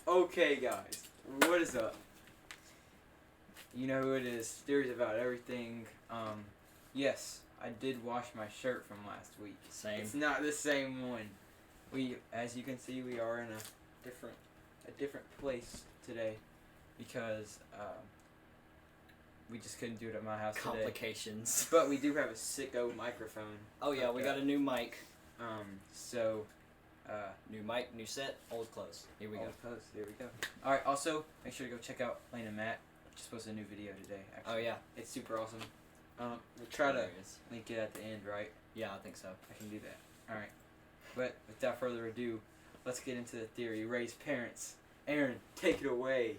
Okay, guys, what is up? You know who it is. Theories about everything. Yes, I did wash my shirt from last week. Same. It's not the same one. As you can see, we are in a different place today because we just couldn't do it at my house today. Complications. But we do have a sicko microphone. Oh yeah, we got a new mic. So. New mic, new set, old clothes. Here we go. Old clothes. Here we go. All right. Also, make sure to go check out Lane and Matt. Just posted a new video today. Actually. Oh yeah, it's super awesome. We'll try to hilarious. link it at the end, right? Yeah, I think so. I can do that. All right. But without further ado, let's get into the theory. Ray's parents. Aaron, take it away.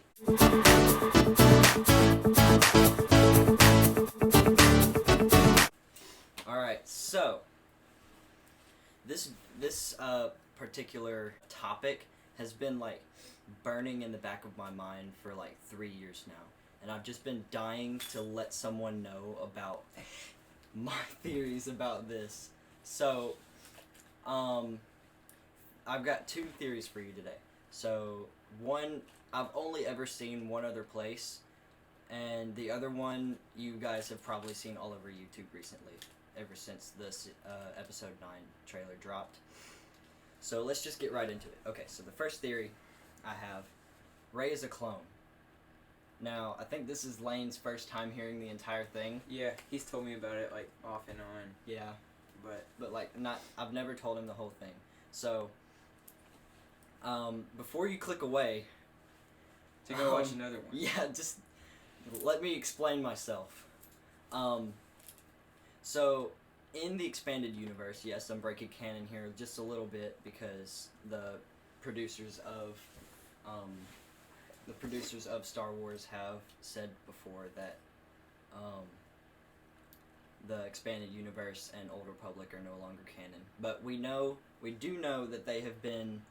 All right, so this particular topic has been like burning in the back of my mind for like 3 years now, and I've just been dying to let someone know about my theories about this. So, I've got two theories for you today. So, one, I've only ever seen one other place, and the other one you guys have probably seen all over YouTube recently, ever since this episode 9 trailer dropped. So let's just get right into it. Okay, so the first theory I have, Ray is a clone. Now, I think this is Lane's first time hearing the entire thing. Yeah, he's told me about it like off and on. Yeah. But like I've never told him the whole thing. So, before you click away, to go watch another one. Yeah, just let me explain myself. So, in the expanded universe, yes, I'm breaking canon here just a little bit because the producers of Star Wars have said before that the expanded universe and Old Republic are no longer canon. But we do know that they have been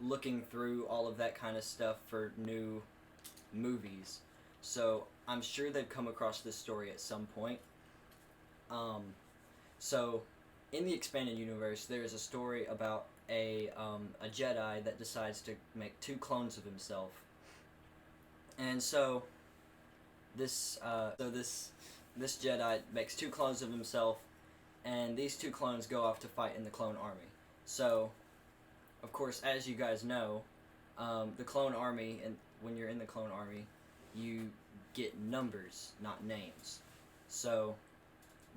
looking through all of that kind of stuff for new movies. So I'm sure they've come across this story at some point. So in the expanded universe, there's a story about a Jedi that decides to make 2 clones of himself. And so this Jedi makes 2 clones of himself, and these 2 clones go off to fight in the clone army. So, of course, as you guys know, the clone army, and when you're in the clone army, you get numbers, not names. So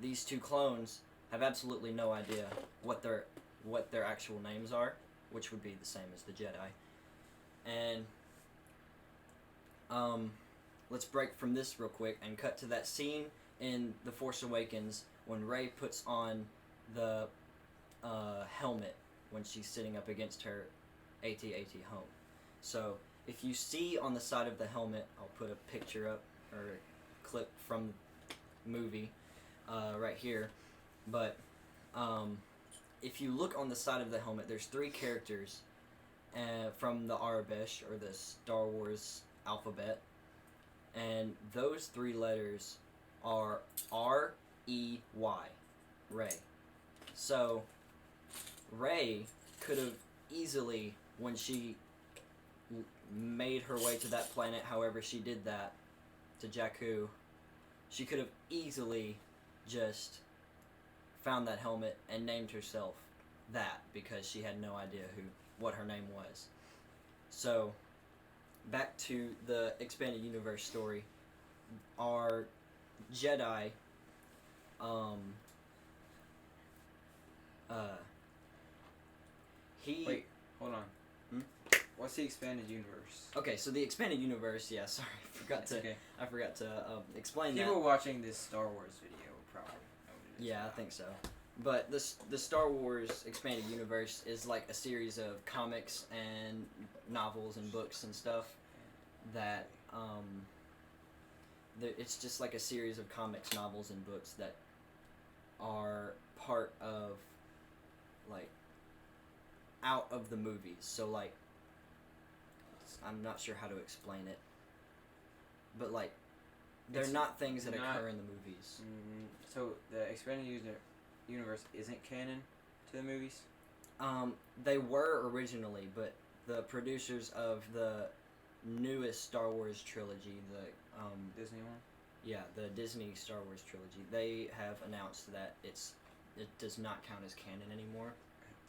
these 2 clones have absolutely no idea what their actual names are, which would be the same as the Jedi. And let's break from this real quick and cut to that scene in The Force Awakens when Rey puts on the helmet when she's sitting up against her AT-AT home. So if you see on the side of the helmet, I'll put a picture up or a clip from the movie right here, but if you look on the side of the helmet, there's 3 characters from the Arabish, or the Star Wars alphabet, and those 3 letters are R-E-Y, Rey. So Rey could have easily, when she made her way to that planet, however she did that, to Jakku, she could have easily just found that helmet and named herself that because she had no idea what her name was. So, back to the expanded universe story. Our Jedi, Wait, hold on. What's the expanded universe? Okay, so the expanded universe, yeah, sorry, I forgot to explain that. People watching this Star Wars video will probably know what it is. Yeah, I think so. But the Star Wars expanded universe is like a series of comics and novels and books and stuff that it's just like a series of comics, novels, and books that are part of, like, out of the movies. So, like, I'm not sure how to explain it, but, like, they're not things that occur in the movies. So the expanded universe isn't canon to the movies? They were originally, but the producers of the newest Star Wars trilogy, the Disney one. yeah, the Disney Star Wars trilogy, they have announced that it does not count as canon anymore,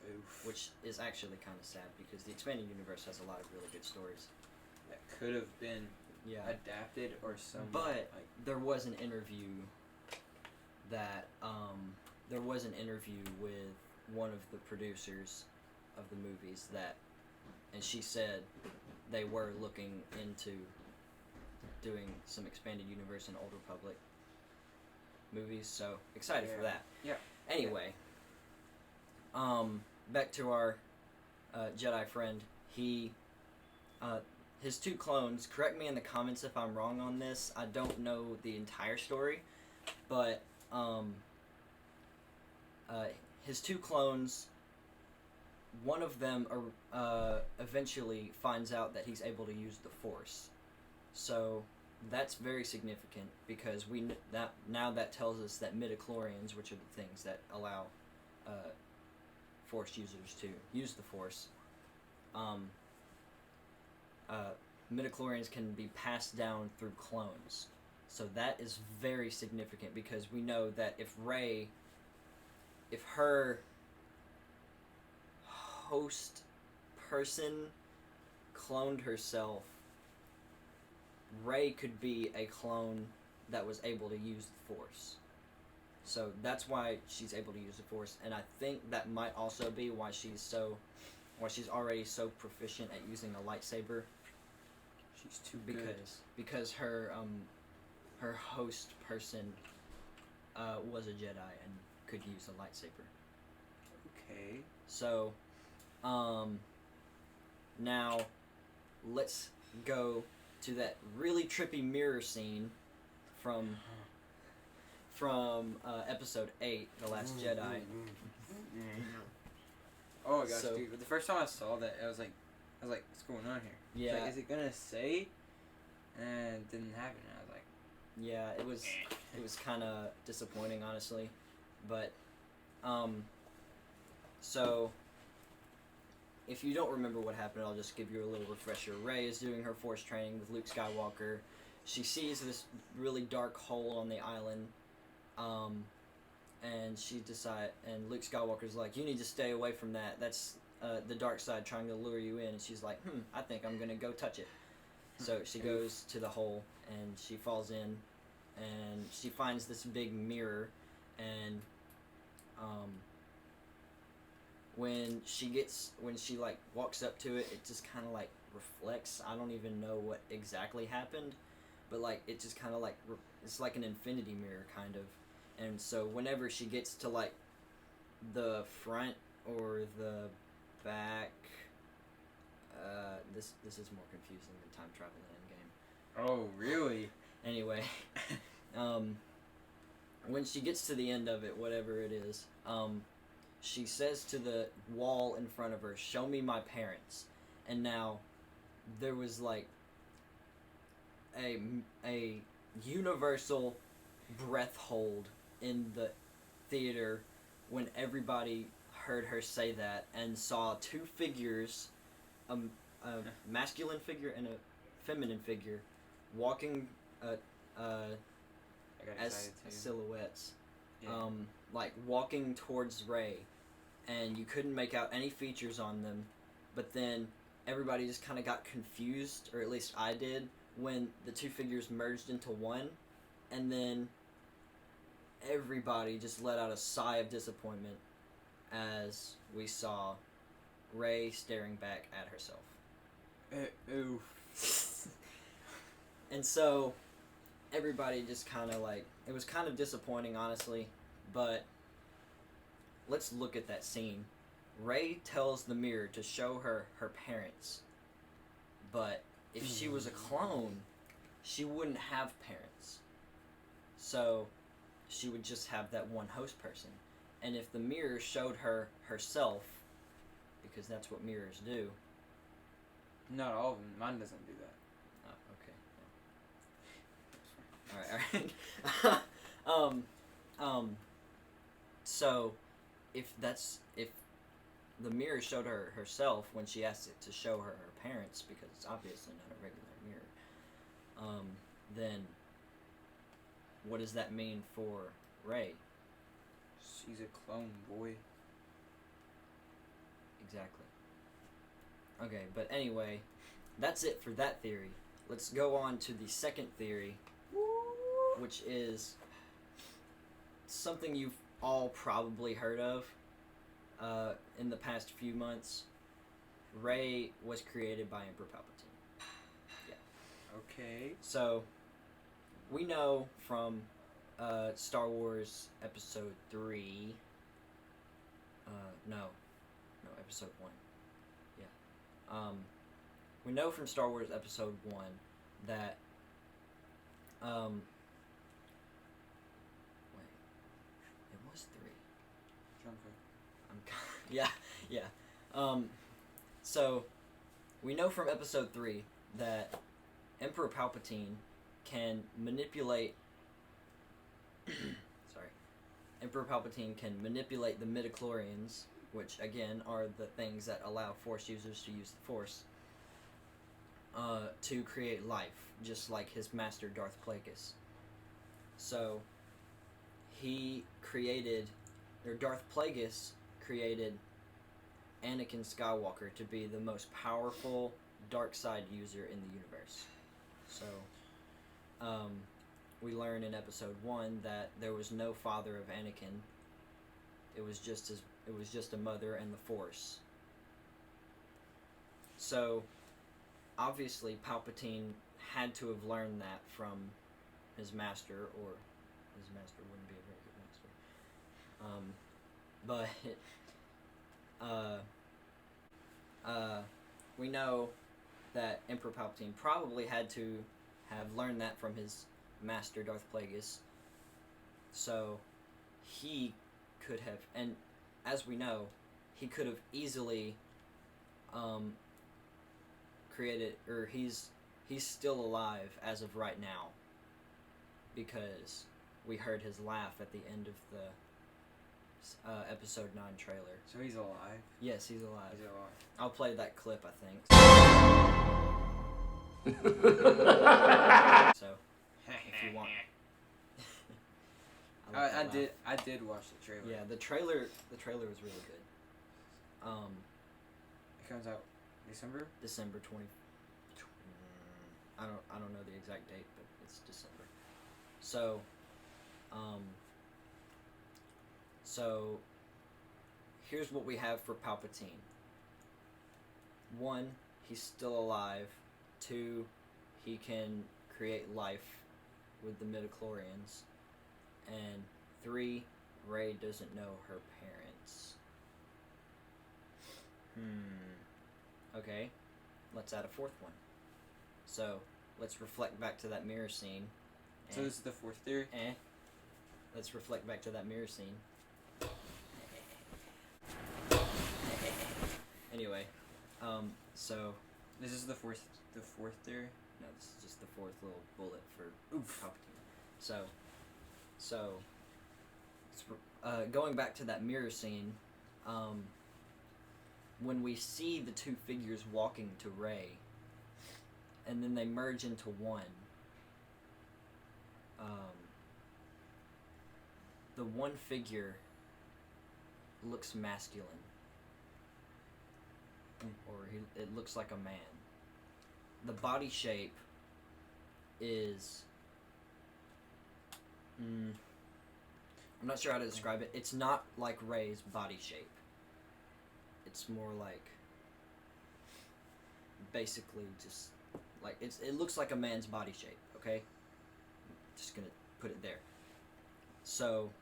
Oof. which is actually kind of sad because the expanded universe has a lot of really good stories. That could have been Yeah, adapted or some. but there was an interview that there was an interview with one of the producers of the movies and she said they were looking into doing some expanded universe and Old Republic movies, so excited for that. Yeah. Anyway, back to our Jedi friend. His two clones. Correct me in the comments if I'm wrong on this. I don't know the entire story, but his two clones. One of them eventually finds out that he's able to use the Force, so that's very significant because that tells us that midichlorians, which are the things that allow Force users to use the Force, midichlorians can be passed down through clones. So that is very significant because we know that if her host person cloned herself, Rey could be a clone that was able to use the Force. So that's why she's able to use the Force, and I think that might also be why she's already so proficient at using a lightsaber. She's too good. Because her host person was a Jedi and could use a lightsaber. Okay. So, now let's go to that really trippy mirror scene from episode 8, The Last Jedi. Oh my gosh, dude! But the first time I saw that, I was like, what's going on here? Yeah. Like, is it gonna say? And it didn't happen. I was like, yeah, it was kind of disappointing, honestly, but so if you don't remember what happened, I'll just give you a little refresher. Rey is doing her Force training with Luke Skywalker. She sees this really dark hole on the island, and and Luke Skywalker's like, you need to stay away from that. That's the dark side trying to lure you in. And she's like, I think I'm gonna go touch it. So she goes to the hole, and she falls in, and she finds this big mirror, and when she like walks up to it, it just kind of like reflects. I don't even know what exactly happened, but like it just kind of like it's like an infinity mirror kind of. And so whenever she gets to like the front or the back, this is more confusing than time travel in Endgame. oh really? Anyway, when she gets to the end of it, whatever it is, she says to the wall in front of her, "Show me my parents." And now there was like a universal breath hold in the theater when everybody heard her say that and saw two figures, a masculine figure and a feminine figure, walking as silhouettes, Yeah. like walking towards Rey, and you couldn't make out any features on them, but then everybody just kind of got confused, or at least I did, when the two figures merged into one, and then everybody just let out a sigh of disappointment as we saw Rey staring back at herself. Oof. And so everybody just kind of like, it was kind of disappointing, honestly, but let's look at that scene. Rey tells the mirror to show her her parents, but if she was a clone, she wouldn't have parents, so she would just have that one host person. And if the mirror showed her herself, because that's what mirrors do. Not all of them. Mine doesn't do that. All right. So if the mirror showed her herself when she asked it to show her her parents, because it's obviously not a regular mirror, then what does that mean for Rey? She's a clone, boy. Exactly. Okay, but anyway, that's it for that theory. Let's go on to the second theory, which is something you've all probably heard of in the past few months. Rey was created by Emperor Palpatine. Yeah. Okay. So, we know from Star Wars Episode 3... No, Episode 1. Yeah. We know from Star Wars Episode 1 that... Wait. It was 3. Yeah. So, we know from Episode 3 that Emperor Palpatine can manipulate... Sorry. Emperor Palpatine can manipulate the midichlorians, which, again, are the things that allow Force users to use the Force, to create life, just like his master Darth Plagueis. So, Darth Plagueis created Anakin Skywalker to be the most powerful dark side user in the universe. So, we learn in Episode 1 that there was no father of Anakin. It was just a mother and the Force. So, obviously, Palpatine had to have learned that from his master, or his master wouldn't be a very good master. We know that Emperor Palpatine probably had to have learned that from his master, Darth Plagueis. So, he could have, and as we know, he could have easily created, or he's still alive as of right now, because we heard his laugh at the end of the Episode 9 trailer. So he's alive? Yes, he's alive. He's alive. I'll play that clip, I think. So, if you want. I did watch the trailer. Yeah, the trailer was really good. It comes out December? December 20. I don't know the exact date, but it's December. So, so here's what we have for Palpatine. 1, he's still alive. 2, he can create life with the midichlorians. And 3, Rey doesn't know her parents. Okay, let's add a 4th one. So, let's reflect back to that mirror scene. So this is the 4th theory? Let's reflect back to that mirror scene. Anyway, so... This is the fourth theory? No, this is just the 4th little bullet for Palpatine. So, going back to that mirror scene, when we see the two figures walking to Rey, and then they merge into one, the one figure looks masculine, or it looks like a man. The body shape is... I'm not sure how to describe it. It's not like Rey's body shape. It's more like... basically just... like, it looks like a man's body shape, okay? Just gonna put it there. So,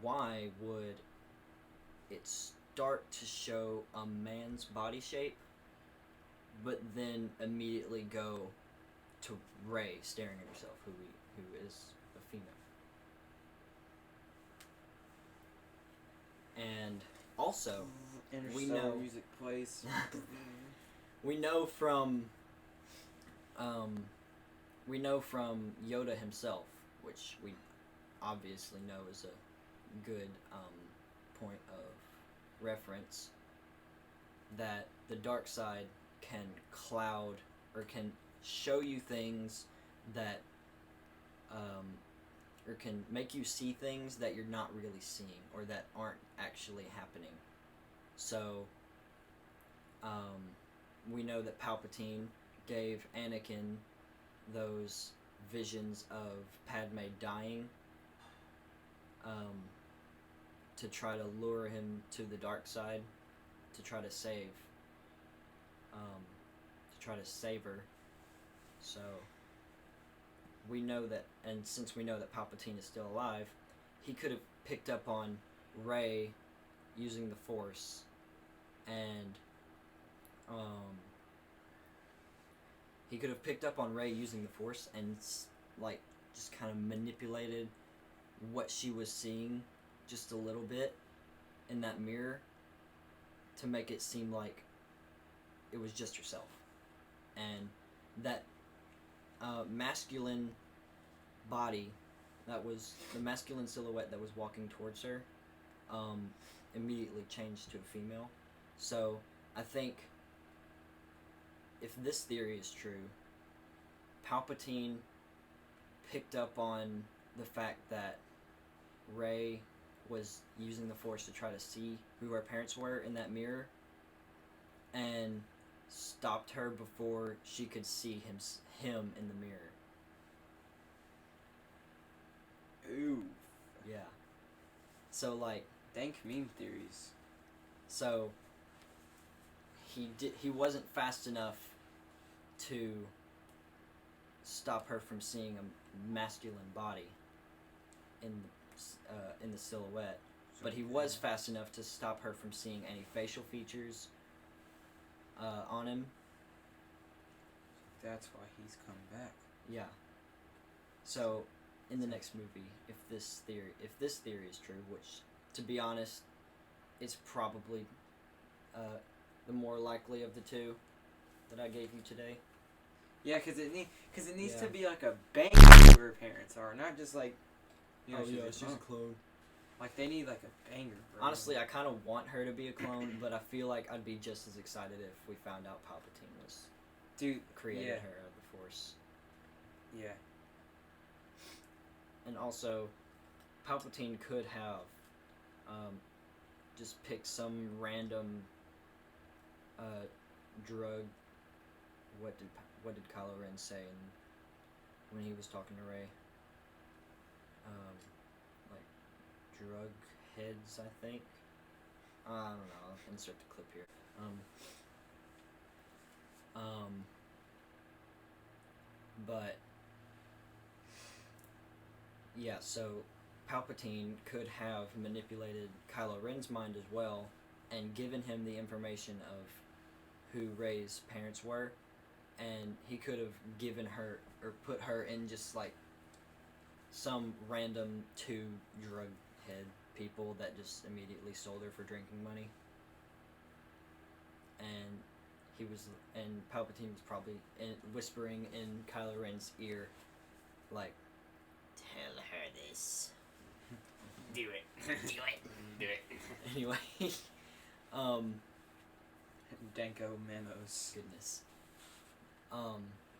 why would it start to show a man's body shape, but then immediately go to Rey staring at herself, who is a female? And also, we know music plays. we know from Yoda himself, which we obviously know is a good point of reference, that the dark side can cloud or can show you things that or can make you see things that you're not really seeing or that aren't actually happening. So we know that Palpatine gave Anakin those visions of Padme dying to try to lure him to the dark side, to try to save her. So we know that, and since we know that Palpatine is still alive, he could have picked up on Rey using the Force, and he could have picked up on Rey using the Force and like just kind of manipulated what she was seeing just a little bit in that mirror to make it seem like it was just herself, and that masculine body, that was the masculine silhouette that was walking towards her, immediately changed to a female. So I think if this theory is true, Palpatine picked up on the fact that Rey was using the Force to try to see who her parents were in that mirror, and stopped her before she could see him in the mirror. Ooh. Yeah. So like, Dank meme theories. so he wasn't fast enough to stop her from seeing a masculine body in the silhouette, but he was fast enough to stop her from seeing any facial features on him. That's why he's come back. Yeah. So in the next movie, if this theory is true, which to be honest, it's probably the more likely of the two that I gave you today. Yeah, because it needs Yeah. to be like a banger who her parents are, not just like, you know, she's a clone. Like they need like a banger. Bro. Honestly, I kind of want her to be a clone, but I feel like I'd be just as excited if we found out Palpatine was created her out of the Force. Yeah. And also, Palpatine could have just picked some random drug. What did Kylo Ren say when he was talking to Rey? Like drug heads, I think. I don't know. I'll insert the clip here. But yeah, so Palpatine could have manipulated Kylo Ren's mind as well and given him the information of who Rey's parents were, and he could have given her or put her in just like some random two drug head people that just immediately sold her for drinking money. And Palpatine was probably whispering in Kylo Ren's ear, like, "Tell her this. Do it. Do it. Do it. Anyway, Danko memos. goodness.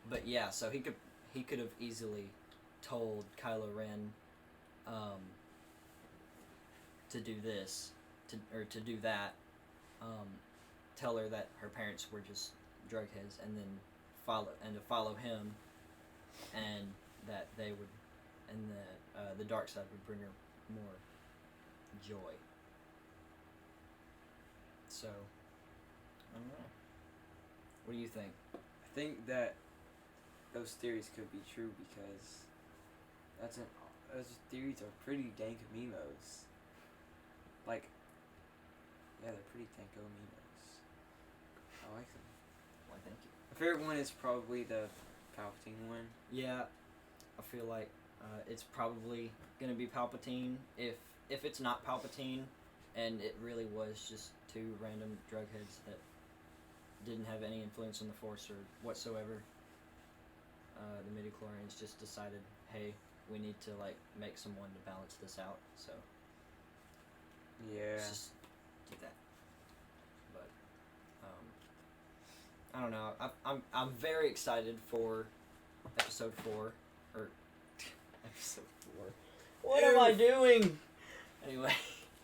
But yeah, so he could have easily told Kylo Ren, to do this, to do that, tell her that her parents were just drug heads, and then to follow him, and that they would, and that the dark side would bring her more joy. So, I don't know. What do you think? I think that those theories could be true because those theories are pretty dank memos. Like, yeah, they're pretty danko memos. I like them. Why, thank you. My favorite one is probably the Palpatine one. Yeah, I feel like it's probably gonna be Palpatine. If it's not Palpatine, and it really was just two random drug heads that didn't have any influence on the Force or whatsoever, the midichlorians just decided, hey, we need to like make someone to balance this out. So Yeah. let's just do that. But don't know. I'm very excited for episode 4 or episode 4. What am I doing? Anyway,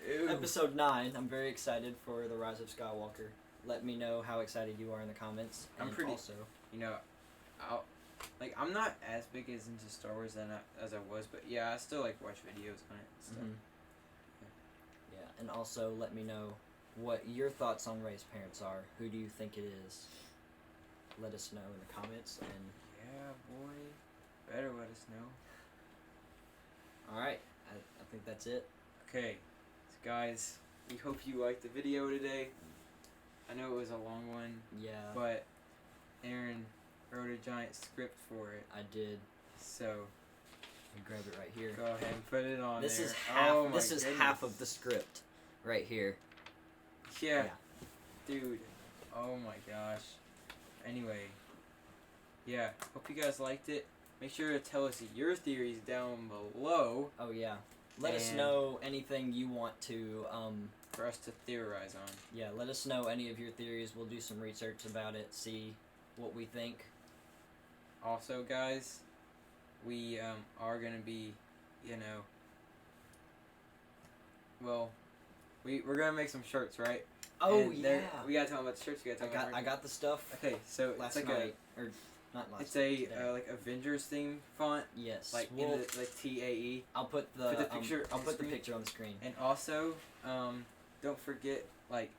Ew. episode 9. I'm very excited for the Rise of Skywalker. Let me know how excited you are in the comments. I'm And pretty- also, You know, I'm not as big as into Star Wars as I was, but yeah, I still like watch videos on it and stuff. mhm. Yeah, and also let me know what your thoughts on Rey's parents are. Who do you think it is? Let us know in the comments. And Yeah, boy, better let us know. all right, I think that's it. Okay, so guys, we hope you liked the video today. I know it was a long one, Yeah, but Aaron wrote a giant script for it, I did. so Let me grab it right here. go ahead and put it on This there. is half. Oh my This is half goodness. of the script, right here. Yeah, Yeah. dude. Oh my gosh. Anyway, yeah. Hope you guys liked it. Make sure to tell us your theories down below Oh yeah. Let us And- know anything you want to. for us to theorize on. Yeah, let us know any of your theories. We'll do some research about it. See what we think. Also, guys, we are gonna be, well, we're gonna make some shirts, right? Oh And yeah. we gotta tell them about the shirts. We gotta I tell them got about the stuff Okay, so last it's like night or not last. it's a today. like Avengers theme font, Yes. like We'll- in the, like TAE. I'll put the, put the picture I'll on the put the screen. picture on the screen. And also, don't forget, like,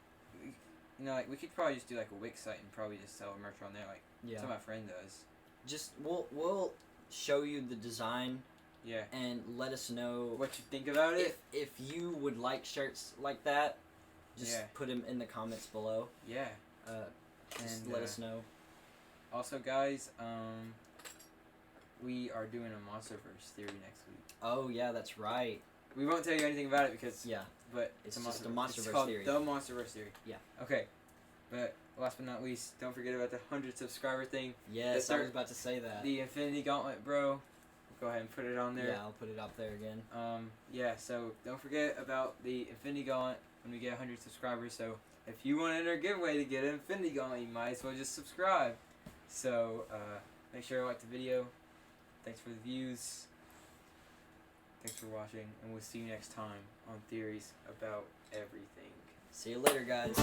we could probably just do like a Wix site and probably just sell merch on there, like Yeah. that's what my friend does. Just we'll show you the design Yeah. and let us know What you think about it? if you would like shirts like that. Just Yeah. put them in the comments below. Yeah. Just And let us know. Also, guys, we are doing a MonsterVerse theory next week. Oh yeah, that's right. We won't tell you anything about it because, Yeah. but It's a just a MonsterVerse. It's MonsterVerse called theory. the MonsterVerse theory. Yeah. Okay. But last but not least, don't forget about the 100 subscriber thing. Yes, The I third- was about to say that. The Infinity Gauntlet, bro. Go ahead and put it on there. Yeah, I'll put it up there again. Yeah, so don't forget about the Infinity Gauntlet when we get 100 subscribers. So if you want to enter a giveaway to get an Infinity Gauntlet, you might as well just subscribe. So make sure to like the video. Thanks for the views. Thanks for watching, and we'll see you next time on Theories About Everything. See you later, guys.